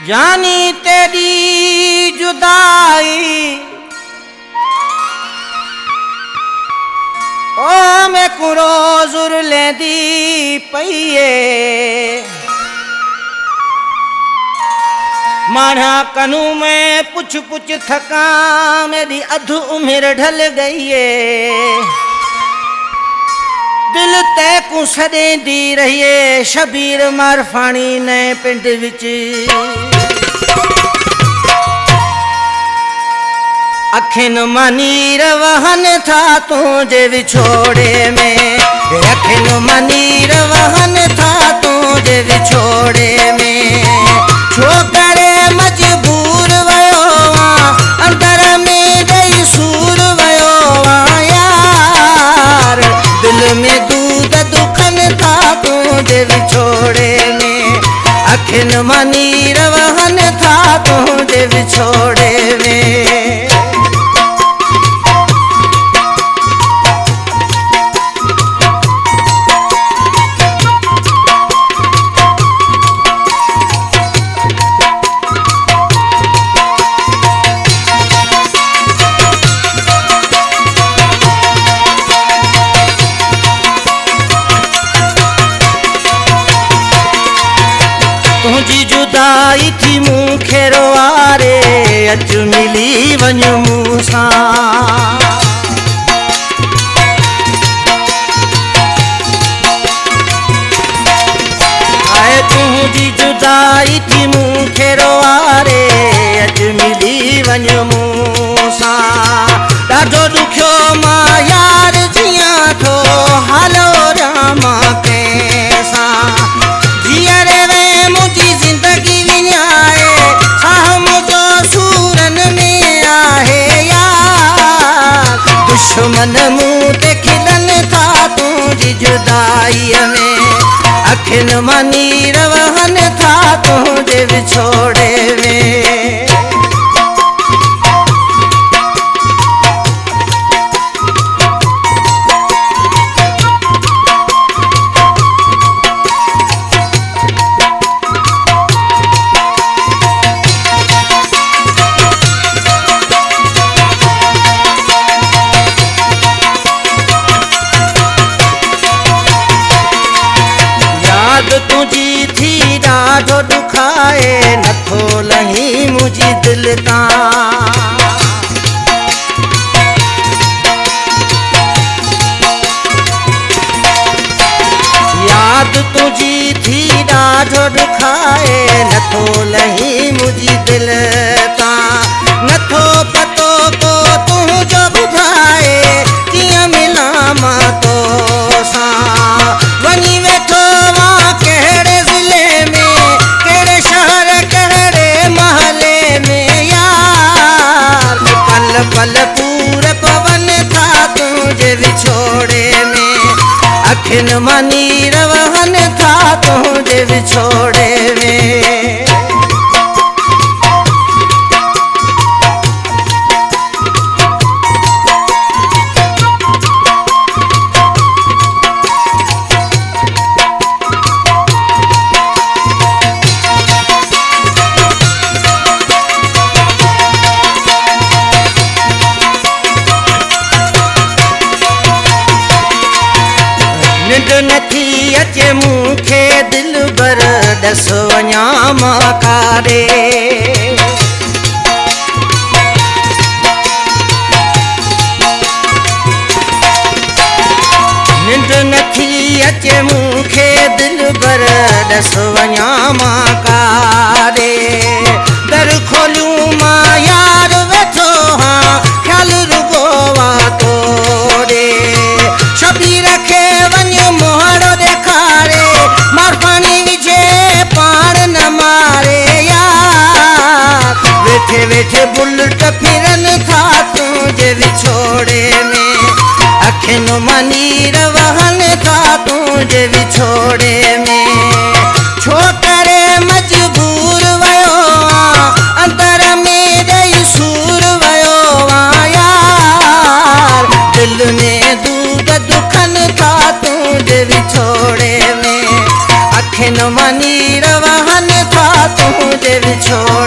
जानी तेरी जुदाई ओ मैं कुरो जुर ले दी पईए माना कनू में पुछ पुछ थका मेरी अध उम्र ढल गई है दिल ते को सदे दी रहिए शबीर मारफानी ने पिंड विच अखिन मनीर वहन था तुझे विछोड़े में अखिन मनीर वहन था तुझे विछोड़े में छोकरे मजबूर वयो अंदर में दई सूर वयो यार दिल में दूध दुखन था तुझे विछोड़े में अखिन मनीर वहन था तुझे विछोड़े में तुझी जुदाई थी मूंखे रोआरे अच मिली वञ मूंसां आए तुझी जुदाई थी मूंखे रोआरे अच मिली वञ मूंसां ॾाढो ॾुखियो मां यार जियां थो हलो रामा कंहिंसां जीअरे वे मुझी जिंदगी विञाए साह मुझो सूरन में आहे यार दुश्मन मुंह ते खिलन था तुझी जुदाईअ में अखिन मनीर वहन था तुझे विछोड़े में तुझी थी ॾाढो दुखाए नथो लही मुझी दिल तां याद तुझी थी ॾाढो दुखाए नथो लही मुझी दिल तां नथो पतो को तुंहिंजो ॿुधाए कीअं मिलां मां तोसां वञी वेठो कहिड़े ज़िले में कहिड़े शहर कहिड़े महले में यार पल पल पूर पवन था तुझे विछोड़े में अखिन मनीर वहन था तुझे विछोड़े में निंड नथी अचे मूंखे दिल बर दस वञा मां कारे निंड नथी अचे मूंखे दिल बर दस वञा मां कारे दर खोलियूं मां यार वेठो हाँ ख्याल रुगो वा तोरे शबीर खे मोहड़ो देखारे मारफानी विझे पाण न मारे यार वेठे वेठे बुलट फिरन था तुझे विछोड़े में अखिन मनीर वहन था तुझे विछोड़े में छोकरे मजबूर वयो अंदर में दई सूर वयो यार दिल में दूध दुखन था तुझे विछोड़े में अखिन मनीर वहन था तुझे छोड़